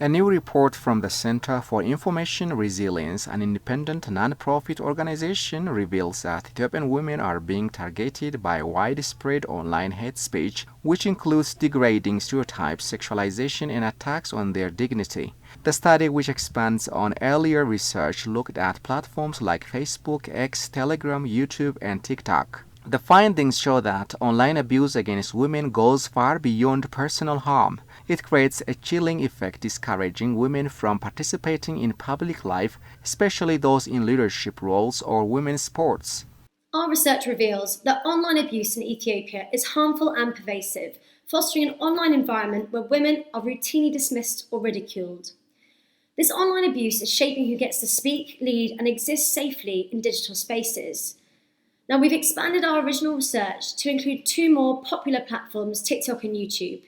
A new report from the Center for Information Resilience, an independent non-profit organization, reveals that Ethiopian women are being targeted by widespread online hate speech, which includes degrading stereotypes, sexualization, and attacks on their dignity. The study, which expands on earlier research, looked at platforms like Facebook, X, Telegram, YouTube, and TikTok. The findings show that online abuse against women goes far beyond personal harm. It creates a chilling effect, discouraging women from participating in public life, especially those in leadership roles or women's sports. Our research reveals that online abuse in Ethiopia is harmful and pervasive, fostering an online environment where women are routinely dismissed or ridiculed. This online abuse is shaping who gets to speak, lead, and exist safely in digital spaces. Now, we've expanded our original research to include two more popular platforms, TikTok and YouTube.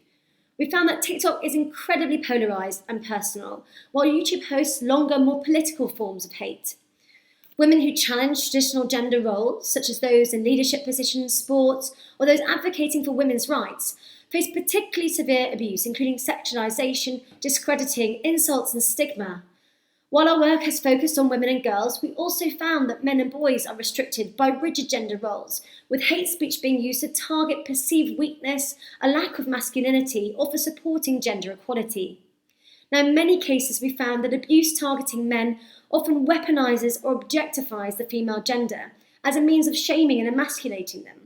We found that TikTok is incredibly polarised and personal, while YouTube hosts longer, more political forms of hate. Women who challenge traditional gender roles, such as those in leadership positions, sports, or those advocating for women's rights, face particularly severe abuse, including sexualisation, discrediting, insults, and stigma. While our work has focused on women and girls, we also found that men and boys are restricted by rigid gender roles, with hate speech being used to target perceived weakness, a lack of masculinity, or for supporting gender equality. Now, in many cases, we found that abuse targeting men often weaponises or objectifies the female gender as a means of shaming and emasculating them.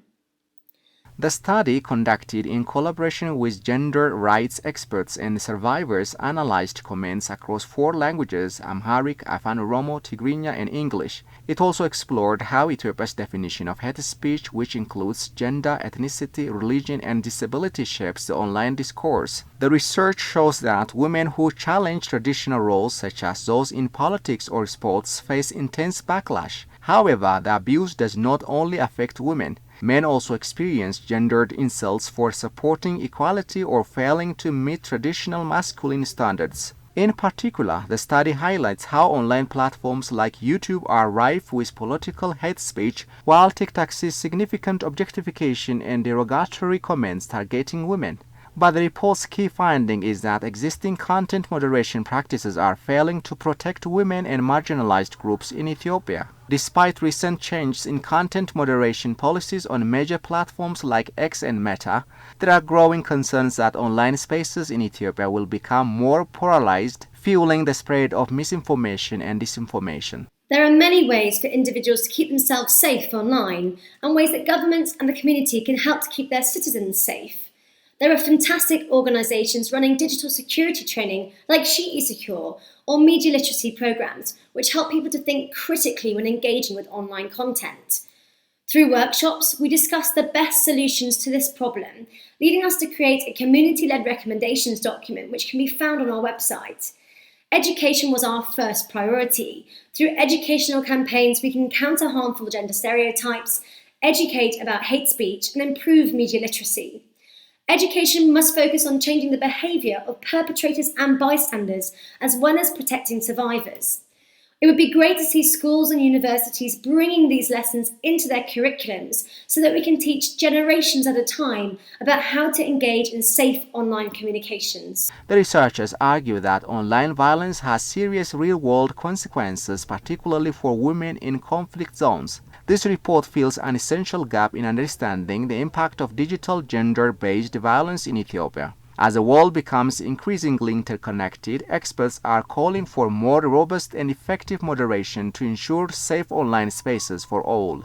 The study, conducted in collaboration with gender rights experts and survivors, analyzed comments across 4 languages: Amharic, Afan Oromo, Tigrinya, and English. It also explored how Ethiopia's definition of hate speech, which includes gender, ethnicity, religion, and disability, shapes the online discourse. The research shows that women who challenge traditional roles, such as those in politics or sports, face intense backlash. However, the abuse does not only affect women. Men also experience gendered insults for supporting equality or failing to meet traditional masculine standards. In particular, the study highlights how online platforms like YouTube are rife with political hate speech, while TikTok sees significant objectification and derogatory comments targeting women. But the report's key finding is that existing content moderation practices are failing to protect women and marginalized groups in Ethiopia. Despite recent changes in content moderation policies on major platforms like X and Meta, there are growing concerns that online spaces in Ethiopia will become more polarized, fueling the spread of misinformation and disinformation. There are many ways for individuals to keep themselves safe online, and ways that governments and the community can help to keep their citizens safe. There are fantastic organisations running digital security training like She Secure or media literacy programs, which help people to think critically when engaging with online content. Through workshops, we discuss the best solutions to this problem, leading us to create a community-led recommendations document which can be found on our website. Education was our first priority. Through educational campaigns, we can counter harmful gender stereotypes, educate about hate speech, and improve media literacy. Education must focus on changing the behaviour of perpetrators and bystanders, as well as protecting survivors. It would be great to see schools and universities bringing these lessons into their curriculums so that we can teach generations at a time about how to engage in safe online communications. The researchers argue that online violence has serious real-world consequences, particularly for women in conflict zones. This report fills an essential gap in understanding the impact of digital gender-based violence in Ethiopia. As the world becomes increasingly interconnected, experts are calling for more robust and effective moderation to ensure safe online spaces for all.